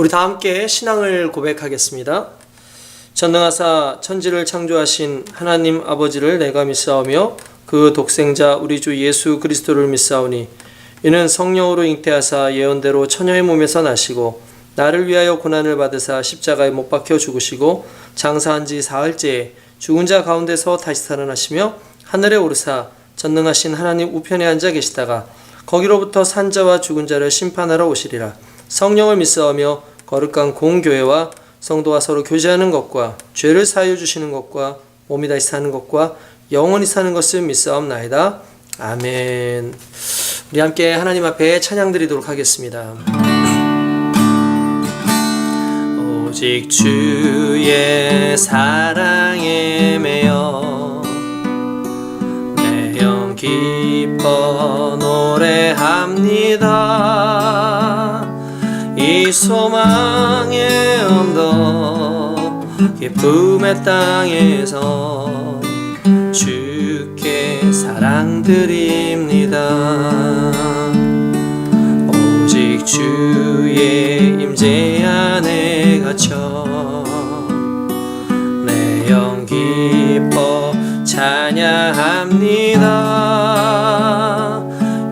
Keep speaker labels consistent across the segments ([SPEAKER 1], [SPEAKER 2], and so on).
[SPEAKER 1] 우리 다 함께 신앙을 고백하겠습니다. 전능하사 천지를 창조하신 하나님 아버지를 내가 믿사오며 그 독생자 우리 주 예수 그리스도를 믿사오니 이는 성령으로 잉태하사 예언대로 처녀의 몸에서 나시고 나를 위하여 고난을 받으사 십자가에 못 박혀 죽으시고 장사한 지 사흘째에 죽은 자 가운데서 다시 살아나시며 하늘에 오르사 전능하신 하나님 우편에 앉아 계시다가 거기로부터 산자와 죽은 자를 심판하러 오시리라. 성령을 믿사오며 거룩한 공교회와 성도와 서로 교제하는 것과 죄를 사하여 주시는 것과 몸이 다시 사는 것과 영원히 사는 것을 믿사옵나이다. 아멘. 우리 함께 하나님 앞에 찬양 드리도록 하겠습니다. 오직 주의 사랑에 매여 내 영 기뻐 노래합니다. 이 소망의 언덕 기쁨의 땅에서 주께 사랑드립니다. 오직 주의 임재 안에 갇혀 내 영 기뻐 찬양합니다.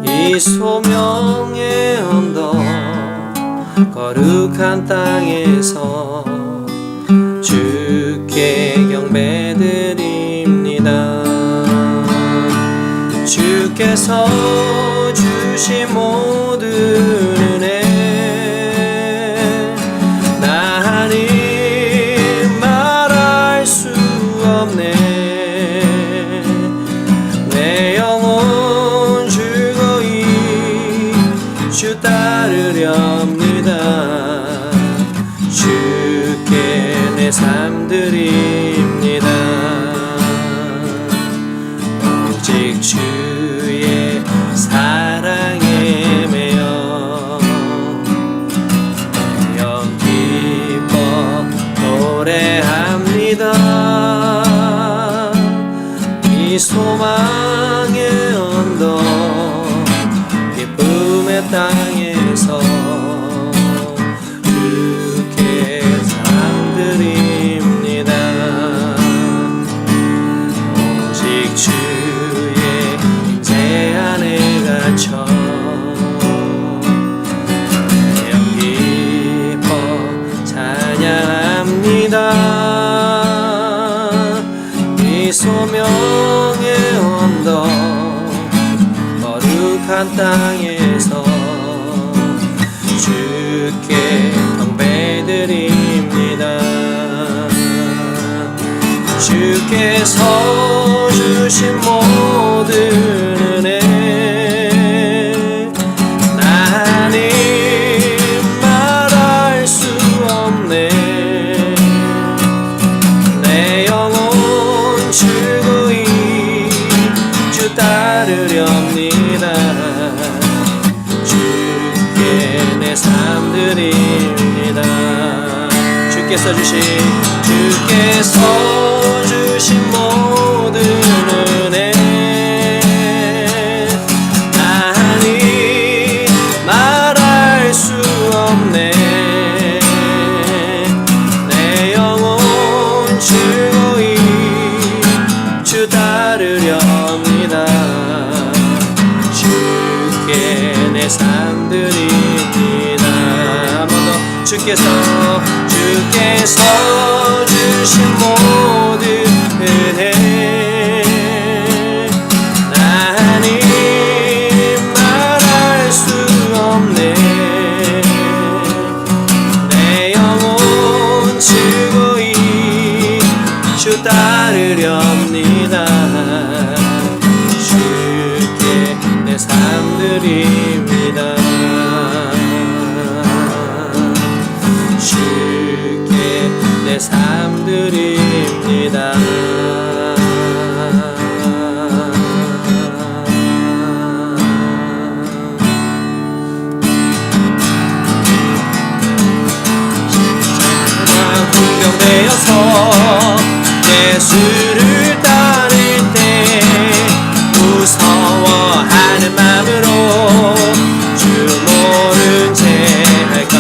[SPEAKER 1] 이 소명의 언덕 거룩한 땅에서 주께 경배드립니다. 주께서 주신 모든 은혜 나니 말할 수 없네. 내 영혼 즐거이 주 따르렵니다. 주께 내 삶 드립니다. 오직 주의 사랑에 매여 영 기뻐 노래합니다. 이 소망의 언덕 기쁨의 땅에서 주께 사랑드립니다. 오직 주의 임재 안에 갇혀 영 기뻐 찬양합니다. 이 소명의 언덕 거룩한 땅에서 주께 경배드립니다. 주께서 주신 모든 은혜 나니 말할 수 없네. 내 영혼 즐거이 주 따르렵니다. 주께 내 삶 드립니다. 주께서 주신 모든 은혜 나니 말할 수 없네. 내 영혼 즐거이 주 따르렵니다. 주께 내 삶 드립니다. 한 번 더. 주께서 주신 모든 은혜 나니 말할 수 없네. 내 영혼 즐거이 주 따르렵니다. 주께 내 삶 드립니다. 주께 내 삶 드립니다. 공경되어서 예수를 따를 때 무서워하는 마음으로 주 모른 채 할까.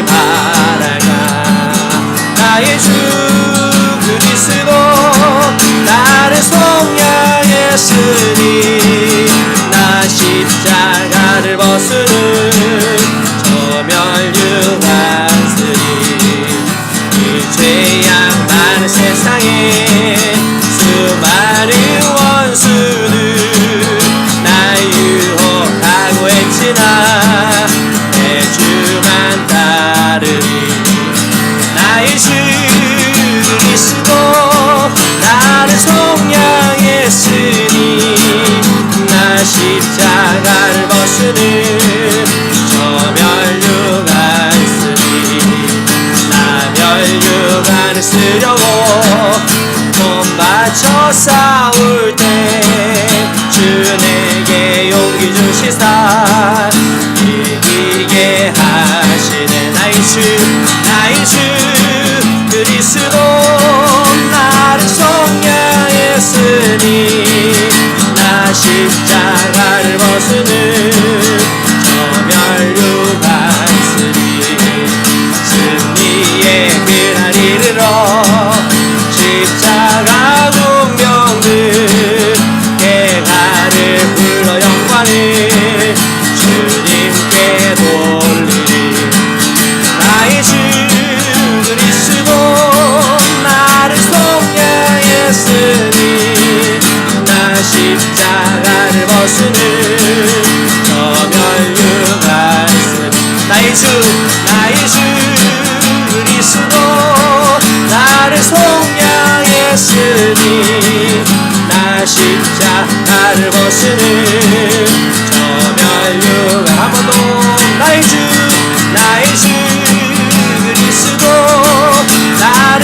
[SPEAKER 1] 바라가 나의 주 그리스도 나를 속량했으니 나 십자가를 벗으는 저 멸류관스리 이 죄악 많은 세상에 수많은 원수들 날 유혹하고 했지나 내 주만 따르리 나의 주 그리스도 나를 속량했으니 나 십자가를 벗으는 저 멸류관스리 나 멸류관을 쓰려고 돈 바쳐 싸울 때 주 내게 용기 주시사 이기게 하시네 나의 주 그리스도 나를 속량했으니 나 십자가를 벗으는 저 멸류관스리 승리의 그날 이르러 십자가 운명들 개가를 불러 영광을 주님께 돌리리 나의 주 그리스도 나를 속량했으니 나 십자가를 벗으는 저 멸류관스리 나의 주 그리스도 나를 속량했으니 나 십자가를 벗으는 저 멸류관 한 번 더 나의 주 그리스도 나를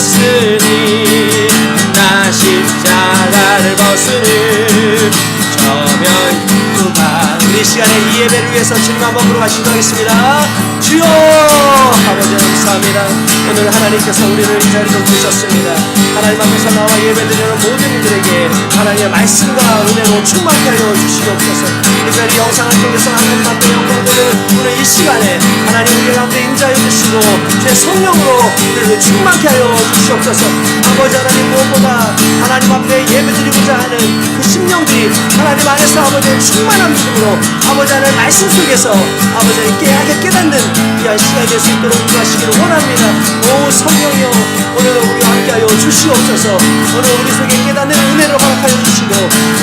[SPEAKER 1] 속량했으니 나 십자가를 벗으는 저 멸류관 우리 시간에 이 예배를 위해서 주님 한번 부르시도록 하겠습니다. 주여 아버지 감사합니다. 오늘 하나님께서 우리를 이 자리로 부르셨습니다. 하나님 앞에서 나와 예배드리는 모든 이들에게 하나님의 말씀과 은혜로 충만케 하여 주시옵소서. 특별히 영상을 통해서 하나님 앞에 영광되는 오늘 이 시간에 하나님 우리 가운데 임자해 주시고 주의 성령으로 우리를 충만케 하여 주시옵소서. 아버지 하나님 무엇보다 하나님 앞에 예배드리고자 하는 그 심령들이 하나님 안에서 아버지의 충만한 믿음으로 아버지 하나님 말씀 속에서 아버지 깨닫게 깨닫는 귀한 시간이 될 수 있도록 인도하시기를 원합니다. 오 성령이여 오늘 우리와 함께하여 주시옵소서. 오늘 우리 속에 깨닫는 은혜를 허락하여 주시고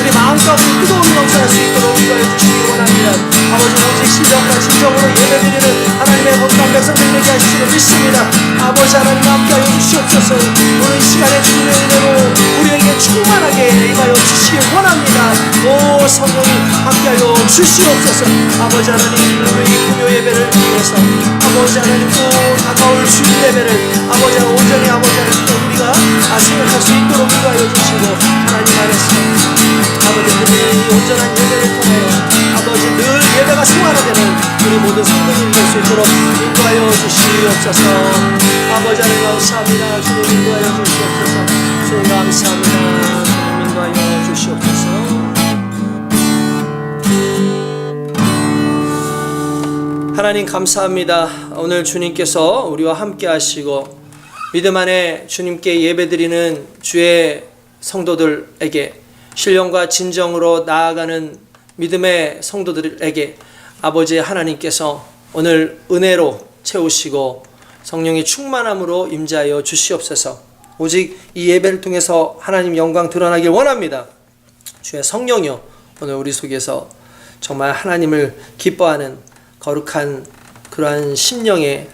[SPEAKER 1] 우리 마음 가운데 뜨거운 넘쳐날 수 있도록 인도하여 주시기를 원합니다. 아버지 오직 신정과 진정으로 예배드리는 하나님의 거룩한 백성들에게 하시기를 믿습니다. 아버지 하나님 함께하여 주시옵소서. 오늘 이 시간에 주님의 은혜로 우리에게 충만하게 임하여 주시길 원합니다. 오 성령이 함께하여 주시옵소서. 아버지 하나님 오늘 이 금요 예배를 위해서 아버지 하나님 또 다가올 주일 예배를 아버지 온전히 아버지 하나님 또 우리가 생각할 수 있도록 인도하여 주시고 하나님 안에서 아버지 그들의 이 온전한 예배를 통하여 아버지 늘 예배가 생활화되는 우리 모든 성도님이 될 수 있도록 인도하여 주시옵소서. 아버지 하나님 감사합니다. 주님 인도하여 주시옵소서. 주님 감사합니다. 주님 인도하여 주시옵소서. 하나님 감사합니다. 오늘 주님께서 우리와 함께 하시고 믿음 안에 주님께 예배드리는 주의 성도들에게 신령과 진정으로 나아가는 믿음의 성도들에게 아버지 하나님께서 오늘 은혜로 채우시고 성령의 충만함으로 임재하여 주시옵소서. 오직 이 예배를 통해서 하나님 영광 드러나길 원합니다. 주의 성령이여 오늘 우리 속에서 정말 하나님을 기뻐하는 거룩한 그러한 심령의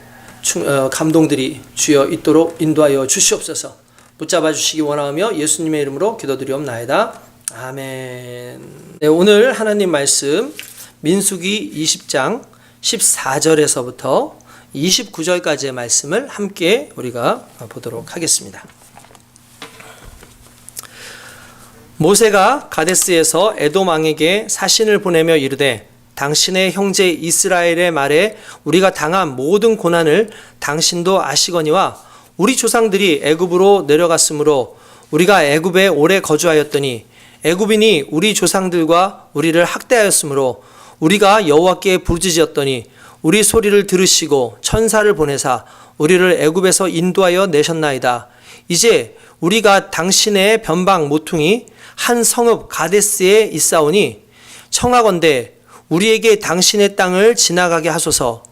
[SPEAKER 1] 감동들이 주여 있도록 인도하여 주시옵소서. 붙잡아 주시기 원하며 예수님의 이름으로 기도드리옵나이다. 아멘. 네, 오늘 하나님 말씀 민수기 20장 14절에서부터 29절까지의 말씀을 함께 우리가 보도록 하겠습니다. 모세가 가데스에서 에돔 왕에게 사신을 보내며 이르되 당신의 형제 이스라엘의 말에 우리가 당한 모든 고난을 당신도 아시거니와 우리 조상들이 애굽으로 내려갔으므로 우리가 애굽에 오래 거주하였더니 애굽인이 우리 조상들과 우리를 학대하였으므로 우리가 여호와께 부르짖었더니 우리 소리를 들으시고 천사를 보내사 우리를 애굽에서 인도하여 내셨나이다. 이제 우리가 당신의 변방 모퉁이 한 성읍 가데스에 있사오니 청하건대 우리에게 당신의 땅을 지나가게 하소서.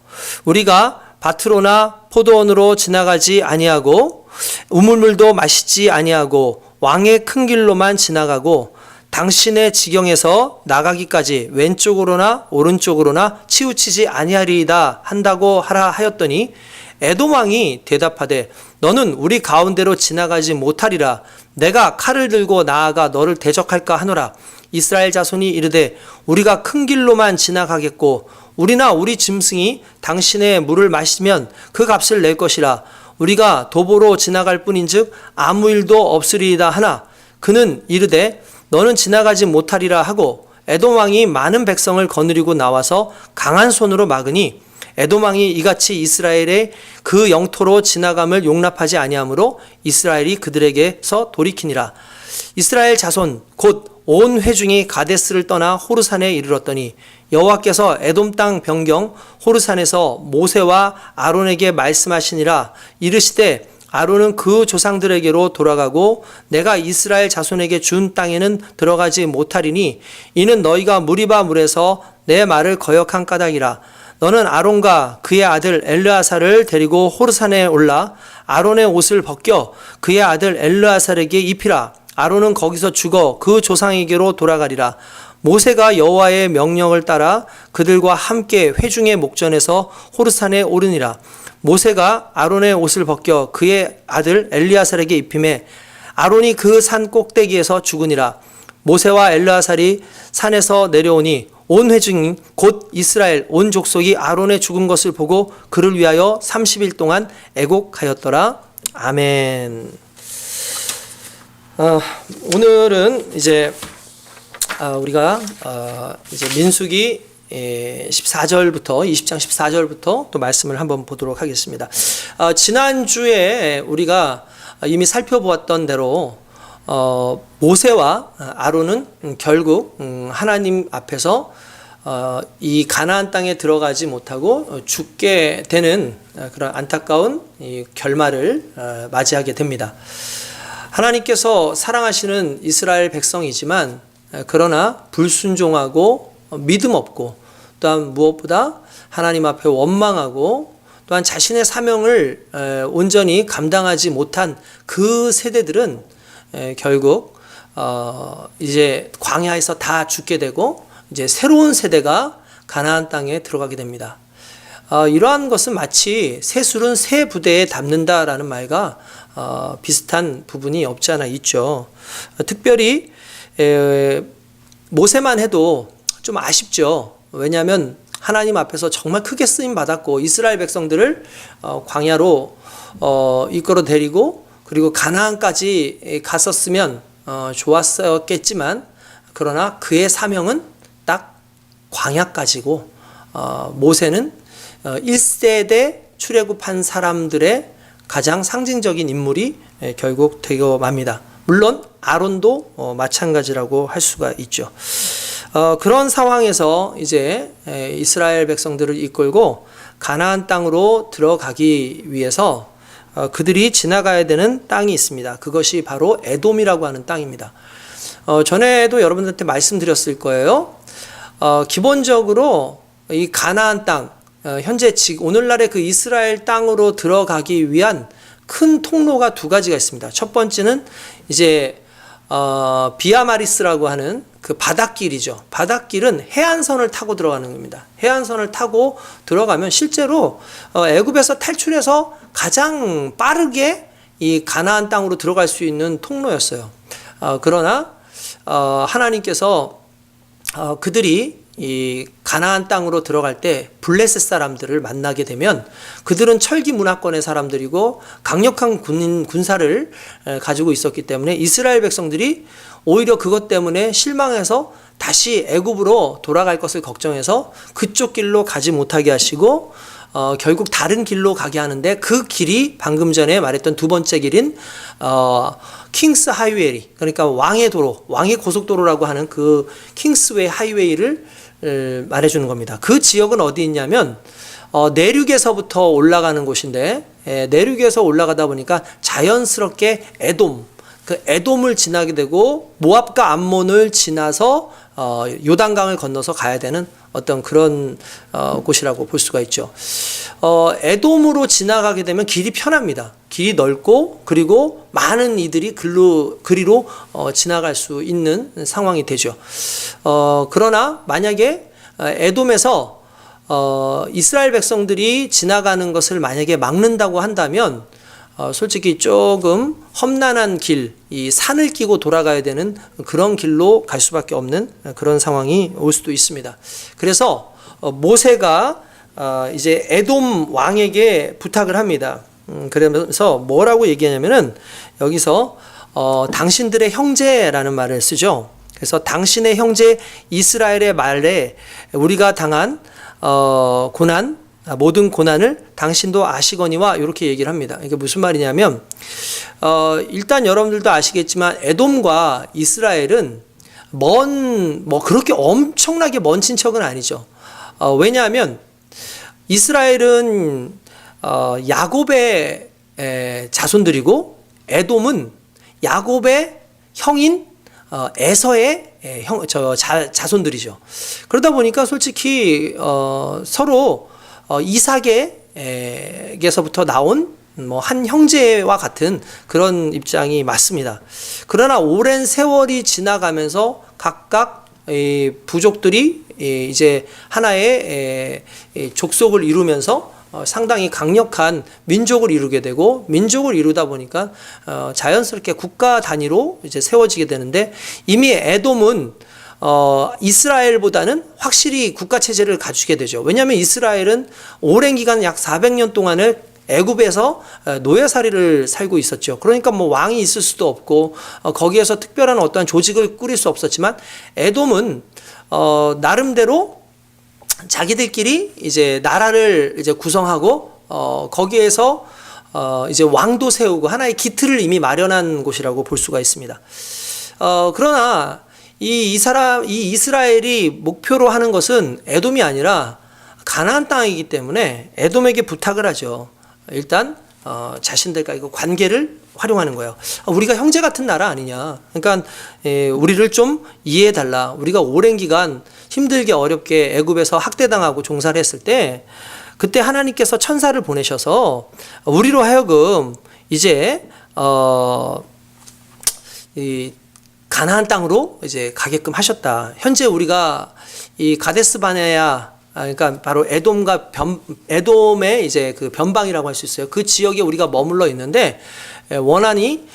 [SPEAKER 1] 우리가 밭으로나 포도원으로 지나가지 아니하고 우물물도 마시지 아니하고 왕의 큰 길로만 지나가고 당신의 지경에서 나가기까지 왼쪽으로나 오른쪽으로나 치우치지 아니하리이다 한다고 하라 하였더니 에돔 왕이 대답하되 너는 우리 가운데로 지나가지 못하리라. 내가 칼을 들고 나아가 너를 대적할까 하노라. 이스라엘 자손이 이르되 우리가 큰 길로만 지나가겠고 우리나 우리 짐승이 당신의 물을 마시면 그 값을 낼 것이라. 우리가 도보로 지나갈 뿐인즉 아무 일도 없으리이다 하나 그는 이르되 너는 지나가지 못하리라 하고 에돔 왕이 많은 백성을 거느리고 나와서 강한 손으로 막으니 에돔 왕이 이같이 이스라엘의 그 영토로 지나감을 용납하지 아니하므로 이스라엘이 그들에게서 돌이키니라. 이스라엘 자손 곧 온 회중이 가데스를 떠나 호르산에 이르렀더니 여호와께서 에돔 땅 변경 호르산에서 모세와 아론에게 말씀하시니라. 이르시되 아론은 그 조상들에게로 돌아가고 내가 이스라엘 자손에게 준 땅에는 들어가지 못하리니 이는 너희가 무리바 물에서 내 말을 거역한 까닭이라. 너는 아론과 그의 아들 엘르아사를 데리고 호르산에 올라 아론의 옷을 벗겨 그의 아들 엘르아사에게 입히라. 아론은 거기서 죽어 그 조상에게로 돌아가리라. 모세가 여호와의 명령을 따라 그들과 함께 회중의 목전에서 호르산에 오르니라. 모세가 아론의 옷을 벗겨 그의 아들 엘리아살에게 입히매 아론이 그 산 꼭대기에서 죽으니라. 모세와 엘르아살이 산에서 내려오니 온 회중이 곧 이스라엘 온 족속이 아론의 죽은 것을 보고 그를 위하여 30일 동안 애곡하였더라. 아멘. 오늘은 이제 우리가 이제 민수기 14절부터 20장 14절부터 또 말씀을 한번 보도록 하겠습니다. 지난주에 우리가 이미 살펴보았던 대로 모세와 아론은 결국 하나님 앞에서 이 가나안 땅에 들어가지 못하고 죽게 되는 그런 안타까운 이 결말을 맞이하게 됩니다. 하나님께서 사랑하시는 이스라엘 백성이지만 그러나 불순종하고 믿음 없고 또한 무엇보다 하나님 앞에 원망하고 또한 자신의 사명을 온전히 감당하지 못한 그 세대들은 결국 이제 광야에서 다 죽게 되고 이제 새로운 세대가 가나안 땅에 들어가게 됩니다. 이러한 것은 마치 새술은 새 부대에 담는다라는 말과 비슷한 부분이 없지 않아 있죠. 특별히 모세만 해도 좀 아쉽죠. 왜냐하면 하나님 앞에서 정말 크게 쓰임 받았고 이스라엘 백성들을 광야로 이끌어 데리고 그리고 가나안까지 갔었으면 좋았었겠지만 그러나 그의 사명은 딱 광야까지고 모세는 1세대 출애굽한 사람들의 가장 상징적인 인물이 결국 되고 맙니다. 물론 아론도 마찬가지라고 할 수가 있죠. 그런 상황에서 이제 이스라엘 백성들을 이끌고 가나안 땅으로 들어가기 위해서 그들이 지나가야 되는 땅이 있습니다. 그것이 바로 에돔이라고 하는 땅입니다. 전에도 여러분들한테 말씀드렸을 거예요. 기본적으로 이 가나안 땅, 현재 오늘날의 그 이스라엘 땅으로 들어가기 위한 큰 통로가 두 가지가 있습니다. 첫 번째는 이제 비아마리스라고 하는 그 바닷길이죠. 바닷길은 해안선을 타고 들어가는 겁니다. 해안선을 타고 들어가면 실제로 애굽에서 탈출해서 가장 빠르게 이 가나안 땅으로 들어갈 수 있는 통로였어요. 그러나 하나님께서 그들이 이 가나안 땅으로 들어갈 때 블레셋 사람들을 만나게 되면 그들은 철기 문화권의 사람들이고 강력한 군사를 가지고 있었기 때문에 이스라엘 백성들이 오히려 그것 때문에 실망해서 다시 애굽으로 돌아갈 것을 걱정해서 그쪽 길로 가지 못하게 하시고 결국 다른 길로 가게 하는데 그 길이 방금 전에 말했던 두 번째 길인 킹스 하이웨이, 그러니까 왕의 도로, 왕의 고속도로라고 하는 그 킹스웨이 하이웨이를 말해주는 겁니다. 그 지역은 어디 있냐면 내륙에서부터 올라가는 곳인데, 내륙에서 올라가다 보니까 자연스럽게 그 에돔을 지나게 되고 모압과 암몬을 지나서 요단강을 건너서 가야 되는 어떤 그런 곳이라고 볼 수가 있죠. 에돔으로 지나가게 되면 길이 편합니다. 길이 넓고 그리고 많은 이들이 그리로 지나갈 수 있는 상황이 되죠. 그러나 만약에 에돔에서 이스라엘 백성들이 지나가는 것을 만약에 막는다고 한다면 솔직히 조금 험난한 길, 이 산을 끼고 돌아가야 되는 그런 길로 갈 수밖에 없는 그런 상황이 올 수도 있습니다. 그래서 모세가 이제 에돔 왕에게 부탁을 합니다. 그러면서 뭐라고 얘기하냐면은 여기서 당신들의 형제라는 말을 쓰죠. 그래서 당신의 형제 이스라엘의 말에 우리가 당한 모든 고난을 당신도 아시거니와 이렇게 얘기를 합니다. 이게 무슨 말이냐면 일단 여러분들도 아시겠지만 에돔과 이스라엘은 그렇게 엄청나게 먼 친척은 아니죠. 왜냐하면 이스라엘은 야곱의 자손들이고 에돔은 야곱의 형인 에서의 자손들이죠. 그러다 보니까 솔직히 서로 이삭에게서부터 나온 한 형제와 같은 그런 입장이 맞습니다. 그러나 오랜 세월이 지나가면서 각각 부족들이 이제 하나의 족속을 이루면서 상당히 강력한 민족을 이루게 되고, 민족을 이루다 보니까 자연스럽게 국가 단위로 이제 세워지게 되는데, 이미 에돔은 이스라엘보다는 확실히 국가 체제를 갖추게 되죠. 왜냐하면 이스라엘은 오랜 기간 약 400년 동안을 애굽에서 노예살이를 살고 있었죠. 그러니까 왕이 있을 수도 없고 거기에서 특별한 어떠한 조직을 꾸릴 수 없었지만, 에돔은 나름대로 자기들끼리 이제 나라를 이제 구성하고 거기에서 이제 왕도 세우고 하나의 기틀을 이미 마련한 곳이라고 볼 수가 있습니다. 그러나 이 이스라엘이 목표로 하는 것은 에돔이 아니라 가나안 땅이기 때문에 에돔에게 부탁을 하죠. 일단 자신들과 이거 관계를 활용하는 거예요. 우리가 형제 같은 나라 아니냐. 그러니까 우리를 좀 이해해 달라. 우리가 오랜 기간 힘들게 어렵게 애굽에서 학대당하고 종살이 했을 때, 그때 하나님께서 천사를 보내셔서 우리로 하여금 이제 이 가나안 땅으로 이제 가게끔 하셨다. 현재 우리가 이 가데스 바네아, 그러니까 바로 에돔의 이제 그 변방이라고 할 수 있어요. 그 지역에 우리가 머물러 있는데, 원하니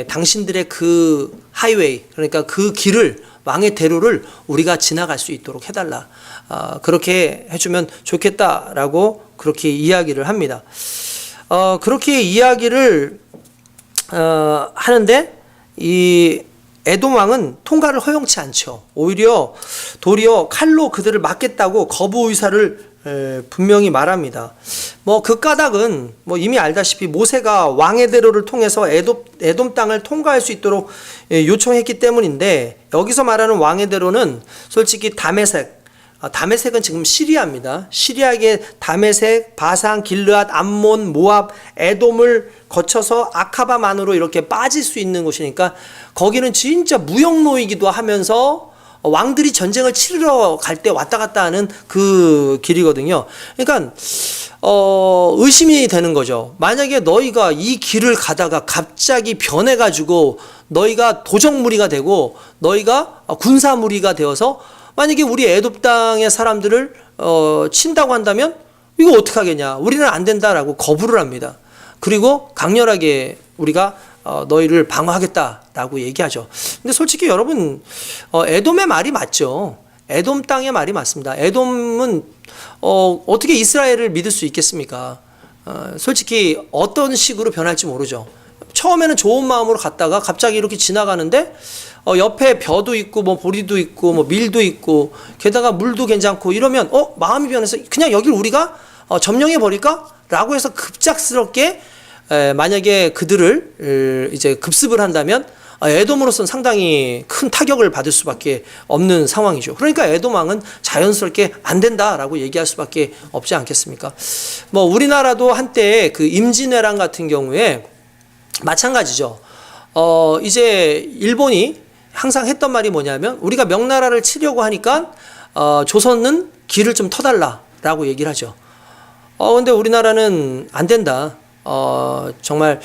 [SPEAKER 1] 당신들의 그 하이웨이, 그러니까 그 길을, 왕의 대로를 우리가 지나갈 수 있도록 해달라. 그렇게 해주면 좋겠다라고 그렇게 이야기를 합니다. 그렇게 이야기를 하는데 이 에돔 왕은 통과를 허용치 않죠. 도리어 칼로 그들을 막겠다고 거부 의사를 분명히 말합니다. 그 까닭은 이미 알다시피 모세가 왕의 대로를 통해서 에돔 땅을 통과할 수 있도록 요청했기 때문인데, 여기서 말하는 왕의 대로는 솔직히 다메섹은 지금 시리아입니다. 시리아의 다메섹, 바산, 길르앗, 암몬, 모압, 에돔을 거쳐서 아카바만으로 이렇게 빠질 수 있는 곳이니까 거기는 진짜 무역로이기도 하면서 왕들이 전쟁을 치르러 갈 때 왔다 갔다 하는 그 길이거든요. 그러니까 의심이 되는 거죠. 만약에 너희가 이 길을 가다가 갑자기 변해가지고 너희가 도적무리가 되고 너희가 군사무리가 되어서 만약에 우리 에돔 땅의 사람들을 친다고 한다면 이거 어떡하겠냐. 우리는 안 된다라고 거부를 합니다. 그리고 강렬하게 우리가 너희를 방어하겠다라고 얘기하죠. 근데 솔직히 여러분, 에돔의 말이 맞죠. 에돔 땅의 말이 맞습니다. 에돔은 어떻게 이스라엘을 믿을 수 있겠습니까? 솔직히 어떤 식으로 변할지 모르죠. 처음에는 좋은 마음으로 갔다가 갑자기 이렇게 지나가는데 옆에 벼도 있고 보리도 있고 밀도 있고 게다가 물도 괜찮고 이러면 마음이 변해서 그냥 여길 우리가 점령해 버릴까? 라고 해서 급작스럽게 만약에 그들을 이제 급습을 한다면 에돔으로서는 상당히 큰 타격을 받을 수밖에 없는 상황이죠. 그러니까 에돔 왕은 자연스럽게 안 된다라고 얘기할 수밖에 없지 않겠습니까? 뭐 우리나라도 한때 그 임진왜란 같은 경우에 마찬가지죠. 이제 일본이 항상 했던 말이 뭐냐면 우리가 명나라를 치려고 하니까 조선은 길을 좀 터달라라고 얘기를 하죠. 근데 우리나라는 안 된다. 정말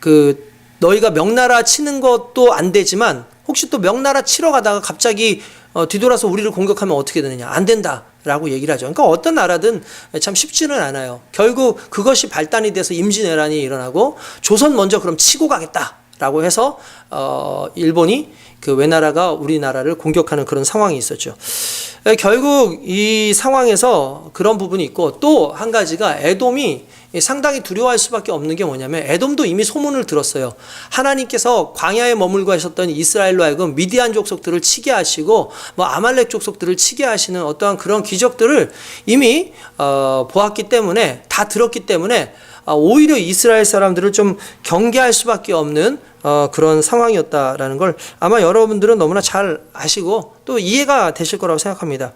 [SPEAKER 1] 그 너희가 명나라 치는 것도 안 되지만 혹시 또 명나라 치러 가다가 갑자기 뒤돌아서 우리를 공격하면 어떻게 되느냐. 안 된다라고 얘기를 하죠. 그러니까 어떤 나라든 참 쉽지는 않아요. 결국 그것이 발단이 돼서 임진왜란이 일어나고 조선 먼저 그럼 치고 가겠다라고 해서 일본이 그 외나라가 우리나라를 공격하는 그런 상황이 있었죠. 결국 이 상황에서 그런 부분이 있고 또 한 가지가 에돔이 상당히 두려워할 수밖에 없는 게 뭐냐면 에돔도 이미 소문을 들었어요. 하나님께서 광야에 머물고 하셨던 이스라엘로 하여금 미디안 족속들을 치게 하시고 뭐 아말렉 족속들을 치게 하시는 어떠한 그런 기적들을 이미 보았기 때문에 다 들었기 때문에 오히려 이스라엘 사람들을 좀 경계할 수밖에 없는 그런 상황이었다라는 걸 아마 여러분들은 너무나 잘 아시고 또 이해가 되실 거라고 생각합니다.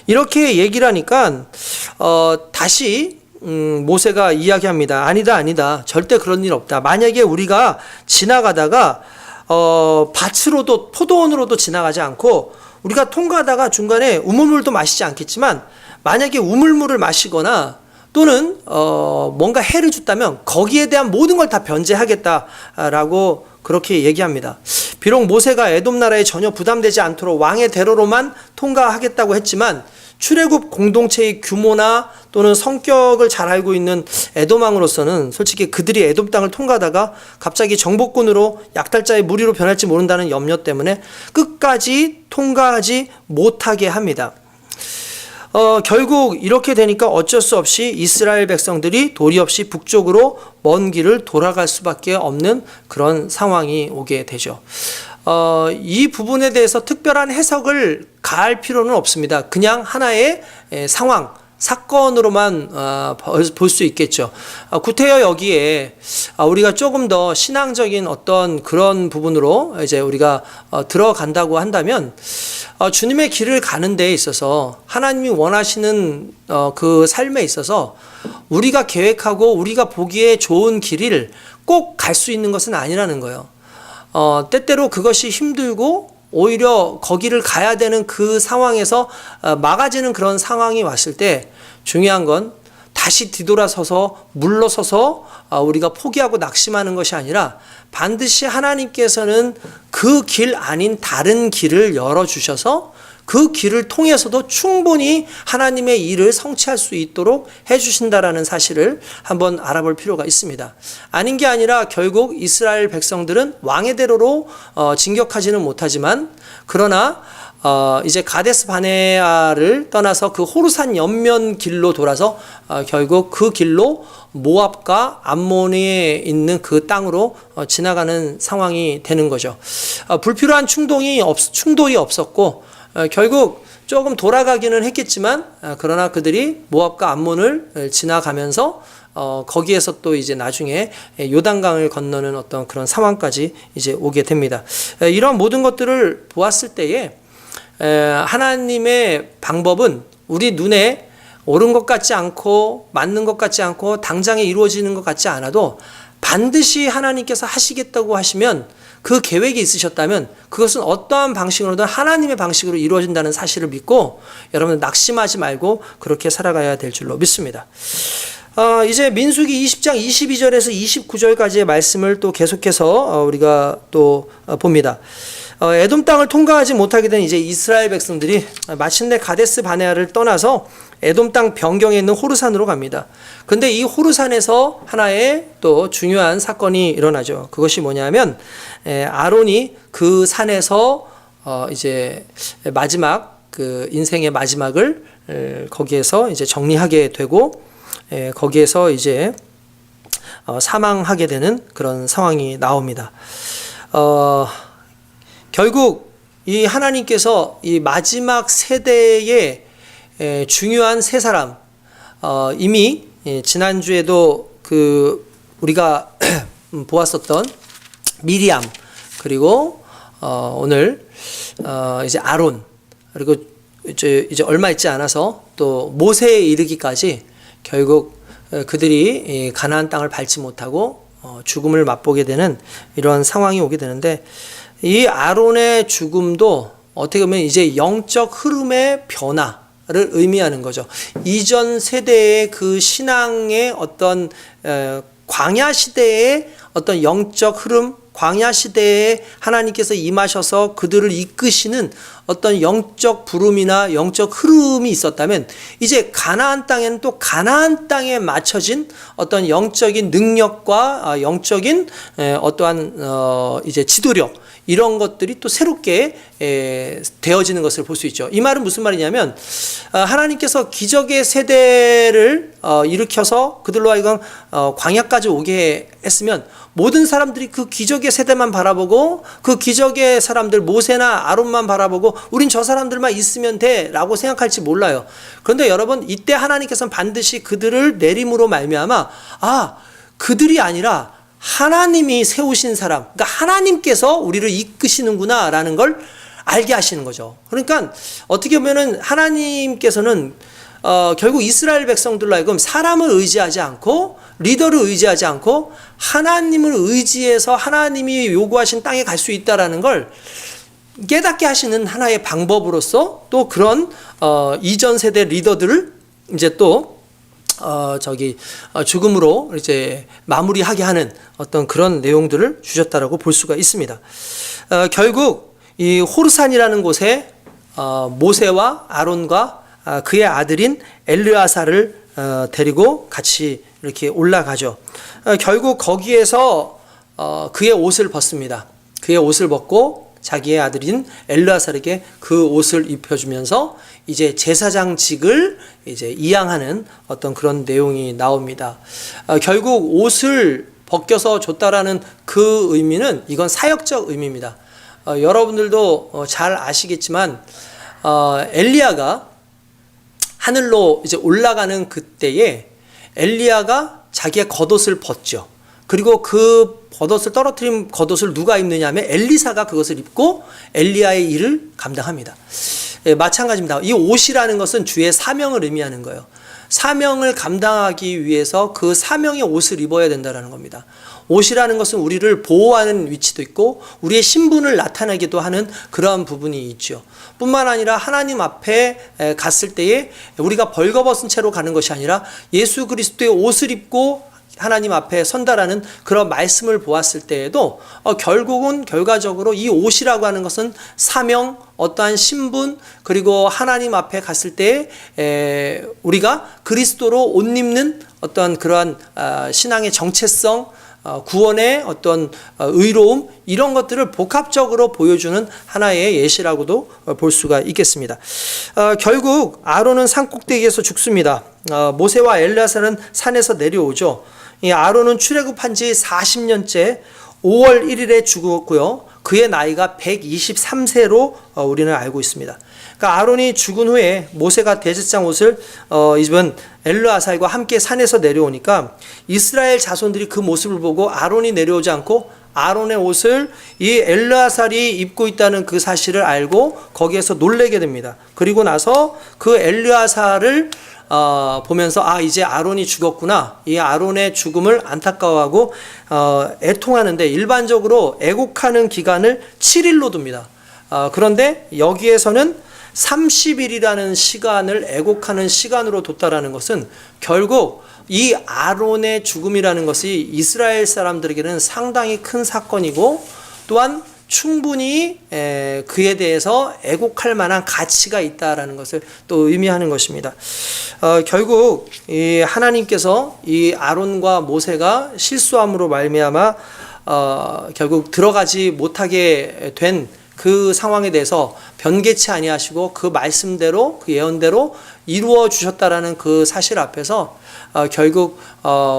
[SPEAKER 1] 이렇게 얘기를 하니까 다시 모세가 이야기합니다. 아니다. 절대 그런 일 없다. 만약에 우리가 지나가다가 밭으로도 포도원으로도 지나가지 않고 우리가 통과하다가 중간에 우물물도 마시지 않겠지만 만약에 우물물을 마시거나 또는 뭔가 해를 줬다면 거기에 대한 모든 걸 다 변제하겠다라고 그렇게 얘기합니다. 비록 모세가 에돔 나라에 전혀 부담되지 않도록 왕의 대로로만 통과하겠다고 했지만 출애굽 공동체의 규모나 또는 성격을 잘 알고 있는 에돔 왕으로서는 솔직히 그들이 에돔 땅을 통과하다가 갑자기 정복군으로 약탈자의 무리로 변할지 모른다는 염려 때문에 끝까지 통과하지 못하게 합니다. 결국 이렇게 되니까 어쩔 수 없이 이스라엘 백성들이 도리 없이 북쪽으로 먼 길을 돌아갈 수밖에 없는 그런 상황이 오게 되죠. 이 부분에 대해서 특별한 해석을 가할 필요는 없습니다. 그냥 하나의 상황, 사건으로만 볼 수 있겠죠. 구태여 여기에 우리가 조금 더 신앙적인 어떤 그런 부분으로 이제 우리가 들어간다고 한다면 주님의 길을 가는 데에 있어서 하나님이 원하시는 그 삶에 있어서 우리가 계획하고 우리가 보기에 좋은 길을 꼭 갈 수 있는 것은 아니라는 거예요. 때때로 그것이 힘들고 오히려 거기를 가야 되는 그 상황에서 막아지는 그런 상황이 왔을 때 중요한 건 다시 뒤돌아서서 물러서서 우리가 포기하고 낙심하는 것이 아니라 반드시 하나님께서는 그 길 아닌 다른 길을 열어주셔서 그 길을 통해서도 충분히 하나님의 일을 성취할 수 있도록 해주신다라는 사실을 한번 알아볼 필요가 있습니다. 아닌 게 아니라 결국 이스라엘 백성들은 왕의 대로로 진격하지는 못하지만 그러나 이제 가데스 바네아를 떠나서 그 호르산 옆면 길로 돌아서 결국 그 길로 모압과 암몬에 있는 그 땅으로 지나가는 상황이 되는 거죠. 불필요한 충돌이 없었고 결국 조금 돌아가기는 했겠지만 그러나 그들이 모압과 암몬을 지나가면서 거기에서 또 이제 나중에 요단강을 건너는 어떤 그런 상황까지 이제 오게 됩니다. 이런 모든 것들을 보았을 때에 하나님의 방법은 우리 눈에 옳은 것 같지 않고 맞는 것 같지 않고 당장에 이루어지는 것 같지 않아도 반드시 하나님께서 하시겠다고 하시면 그 계획이 있으셨다면 그것은 어떠한 방식으로든 하나님의 방식으로 이루어진다는 사실을 믿고 여러분 낙심하지 말고 그렇게 살아가야 될 줄로 믿습니다. 이제 민수기 20장 22절에서 29절까지의 말씀을 또 계속해서 우리가 또 봅니다. 에돔 땅을 통과하지 못하게 된 이제 이스라엘 백성들이 마침내 가데스 바네아를 떠나서 에돔 땅 변경에 있는 호르산으로 갑니다. 근데 이 호르산에서 하나의 또 중요한 사건이 일어나죠. 그것이 뭐냐면 아론이 그 산에서 이제 마지막 그 인생의 마지막을 거기에서 이제 정리하게 되고 거기에서 이제 사망하게 되는 그런 상황이 나옵니다. 결국 이 하나님께서 이 마지막 세대의 중요한 세 사람 이미 우리가 보았었던 미리암 그리고 오늘 이제 아론, 그리고 이제 얼마 있지 않아서 또 모세에 이르기까지 결국 그들이 가나안 땅을 밟지 못하고 죽음을 맛보게 되는 이런 상황이 오게 되는데, 이 아론의 죽음도 어떻게 보면 이제 영적 흐름의 변화를 의미하는 거죠. 이전 세대의 그 신앙의 어떤 광야 시대의 어떤 영적 흐름, 광야 시대에 하나님께서 임하셔서 그들을 이끄시는 어떤 영적 부름이나 영적 흐름이 있었다면, 이제 가나안 땅에는 또 가나안 땅에 맞춰진 어떤 영적인 능력과 영적인 어떠한 이제 지도력, 이런 것들이 또 새롭게 되어지는 것을 볼 수 있죠. 이 말은 무슨 말이냐면, 하나님께서 기적의 세대를 일으켜서 그들로 하여금 광야까지 오게 했으면 모든 사람들이 그 기적의 세대만 바라보고 그 기적의 사람들 모세나 아론만 바라보고 우린 저 사람들만 있으면 돼 라고 생각할지 몰라요. 그런데 여러분, 이때 하나님께서는 반드시 그들을 내림으로 말미암아 그들이 아니라 하나님이 세우신 사람, 그러니까 하나님께서 우리를 이끄시는구나 라는 걸 알게 하시는 거죠. 그러니까 어떻게 보면은 하나님께서는 결국 이스라엘 백성들로 하여금 사람을 의지하지 않고 리더를 의지하지 않고 하나님을 의지해서 하나님이 요구하신 땅에 갈 수 있다라는 걸 깨닫게 하시는 하나의 방법으로서, 또 그런 이전 세대 리더들을 이제 또 죽음으로 이제 마무리하게 하는 어떤 그런 내용들을 주셨다라고 볼 수가 있습니다. 결국 이 호르산이라는 곳에 모세와 아론과 그의 아들인 엘르아사를 데리고 같이 이렇게 올라가죠. 결국 거기에서 그의 옷을 벗습니다. 그의 옷을 벗고 자기의 아들인 엘르아살에게 그 옷을 입혀주면서 이제 제사장직을 이제 이양하는 어떤 그런 내용이 나옵니다. 결국 옷을 벗겨서 줬다라는 그 의미는, 이건 사역적 의미입니다. 여러분들도 잘 아시겠지만 엘리야가 하늘로 이제 올라가는 그때에 엘리야가 자기의 겉옷을 벗죠. 그리고 그 겉옷을 떨어뜨린 겉옷을 누가 입느냐 하면 엘리사가 그것을 입고 엘리야의 일을 감당합니다. 마찬가지입니다. 이 옷이라는 것은 주의 사명을 의미하는 거예요. 사명을 감당하기 위해서 그 사명의 옷을 입어야 된다는 겁니다. 옷이라는 것은 우리를 보호하는 위치도 있고 우리의 신분을 나타내기도 하는 그러한 부분이 있죠. 뿐만 아니라 하나님 앞에 갔을 때에 우리가 벌거벗은 채로 가는 것이 아니라 예수 그리스도의 옷을 입고 하나님 앞에 선다라는 그런 말씀을 보았을 때에도 결국은 결과적으로 이 옷이라고 하는 것은 사명, 어떠한 신분, 그리고 하나님 앞에 갔을 때 우리가 그리스도로 옷 입는 어떠한 그러한 신앙의 정체성, 구원의 어떤 의로움, 이런 것들을 복합적으로 보여주는 하나의 예시라고도 볼 수가 있겠습니다. 결국 아론은 산 꼭대기에서 죽습니다. 모세와 엘르아사는 산에서 내려오죠. 이 아론은 출애굽한 지 40년째 5월 1일에 죽었고요. 그의 나이가 123세로 우리는 알고 있습니다. 그러니까 아론이 죽은 후에 모세가 대제사장 옷을 입은 엘르아살과 함께 산에서 내려오니까 이스라엘 자손들이 그 모습을 보고 아론이 내려오지 않고 아론의 옷을 이 엘르아살이 입고 있다는 그 사실을 알고 거기에서 놀라게 됩니다. 그리고 나서 그 엘르아살을 보면서 이제 아론이 죽었구나, 이 아론의 죽음을 안타까워하고 애통하는데, 일반적으로 애곡하는 기간을 7일로 둡니다. 그런데 여기에서는 30일이라는 시간을 애곡하는 시간으로 뒀다라는 것은 결국 이 아론의 죽음이라는 것이 이스라엘 사람들에게는 상당히 큰 사건이고, 또한 충분히 그에 대해서 애곡할 만한 가치가 있다라는 것을 또 의미하는 것입니다. 결국 이 하나님께서 이 아론과 모세가 실수함으로 말미암아 결국 들어가지 못하게 된 그 상황에 대해서 변개치 아니하시고 그 말씀대로, 그 예언대로 이루어 주셨다라는 그 사실 앞에서 결국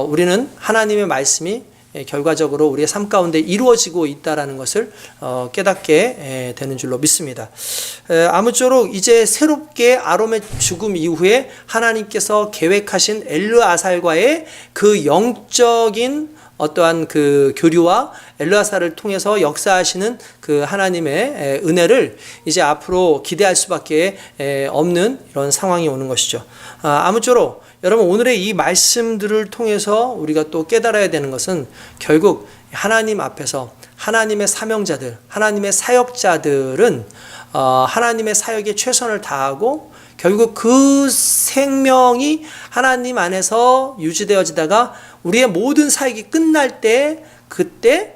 [SPEAKER 1] 우리는 하나님의 말씀이 결과적으로 우리의 삶 가운데 이루어지고 있다라는 것을 깨닫게 되는 줄로 믿습니다. 아무쪼록 이제 새롭게 아론의 죽음 이후에 하나님께서 계획하신 엘르아살과의 그 영적인 어떠한 그 교류와 엘르아사를 통해서 역사하시는 그 하나님의 은혜를 이제 앞으로 기대할 수밖에 없는 이런 상황이 오는 것이죠. 아무쪼록 여러분 오늘의 이 말씀들을 통해서 우리가 또 깨달아야 되는 것은 결국 하나님 앞에서 하나님의 사명자들, 하나님의 사역자들은 하나님의 사역에 최선을 다하고 결국 그 생명이 하나님 안에서 유지되어지다가 우리의 모든 사역이 끝날 때 그때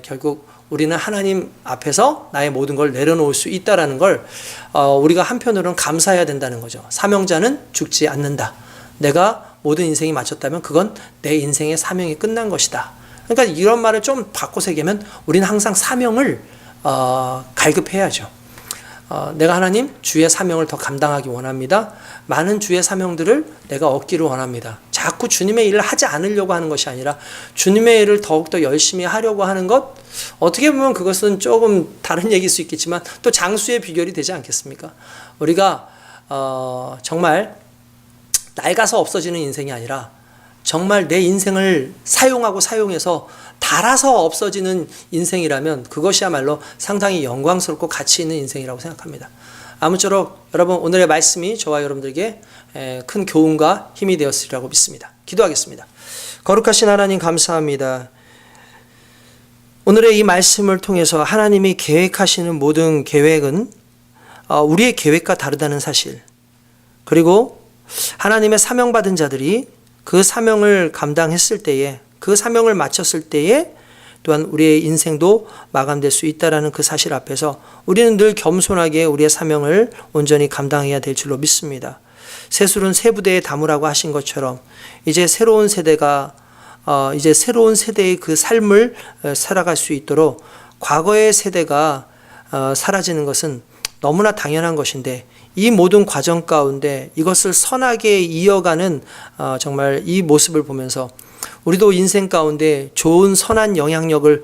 [SPEAKER 1] 결국 우리는 하나님 앞에서 나의 모든 걸 내려놓을 수 있다라는 걸 우리가 한편으로는 감사해야 된다는 거죠. 사명자는 죽지 않는다. 내가 모든 인생이 마쳤다면 그건 내 인생의 사명이 끝난 것이다. 그러니까 이런 말을 좀 바꿔서 얘기하면 우리는 항상 사명을 갈급해야죠. 내가 하나님 주의 사명을 더 감당하기 원합니다. 많은 주의 사명들을 내가 얻기를 원합니다. 자꾸 주님의 일을 하지 않으려고 하는 것이 아니라 주님의 일을 더욱더 열심히 하려고 하는 것, 어떻게 보면 그것은 조금 다른 얘기일 수 있겠지만 또 장수의 비결이 되지 않겠습니까? 우리가 정말 낡아서 없어지는 인생이 아니라 정말 내 인생을 사용해서 달아서 없어지는 인생이라면 그것이야말로 상당히 영광스럽고 가치 있는 인생이라고 생각합니다. 아무쪼록 여러분 오늘의 말씀이 저와 여러분들에게 큰 교훈과 힘이 되었으리라고 믿습니다. 기도하겠습니다. 거룩하신 하나님 감사합니다. 오늘의 이 말씀을 통해서 하나님이 계획하시는 모든 계획은 우리의 계획과 다르다는 사실, 그리고 하나님의 사명받은 자들이 그 사명을 감당했을 때에, 그 사명을 마쳤을 때에 또한 우리의 인생도 마감될 수 있다는 그 사실 앞에서 우리는 늘 겸손하게 우리의 사명을 온전히 감당해야 될 줄로 믿습니다. 새술은 새 부대에 담으라고 하신 것처럼 이제 새로운 세대가 이제 새로운 세대의 그 삶을 살아갈 수 있도록 과거의 세대가 사라지는 것은 너무나 당연한 것인데 이 모든 과정 가운데 이것을 선하게 이어가는 정말 이 모습을 보면서 우리도 인생 가운데 좋은 선한 영향력을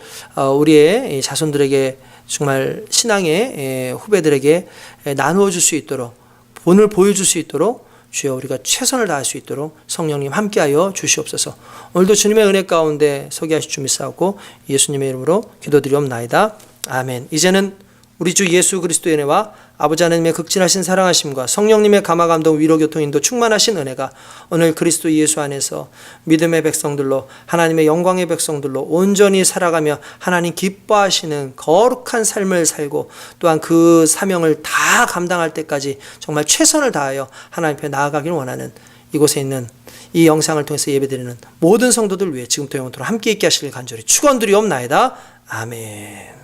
[SPEAKER 1] 우리의 자손들에게 정말 신앙의 후배들에게 나누어 줄 수 있도록, 본을 보여줄 수 있도록 주여 우리가 최선을 다할 수 있도록 성령님 함께하여 주시옵소서. 오늘도 주님의 은혜 가운데 서게 하실 줄 믿사옵고 예수님의 이름으로 기도드리옵나이다. 아멘. 이제는 우리 주 예수 그리스도의 은혜와 아버지 하나님의 극진하신 사랑하심과 성령님의 감화감동 위로교통 인도 충만하신 은혜가 오늘 그리스도 예수 안에서 믿음의 백성들로 하나님의 영광의 백성들로 온전히 살아가며 하나님 기뻐하시는 거룩한 삶을 살고 또한 그 사명을 다 감당할 때까지 정말 최선을 다하여 하나님 앞에 나아가길 원하는 이곳에 있는 이 영상을 통해서 예배드리는 모든 성도들 위해 지금부터 영원토록 함께 있게 하시길 간절히 축원드리옵나이다. 아멘.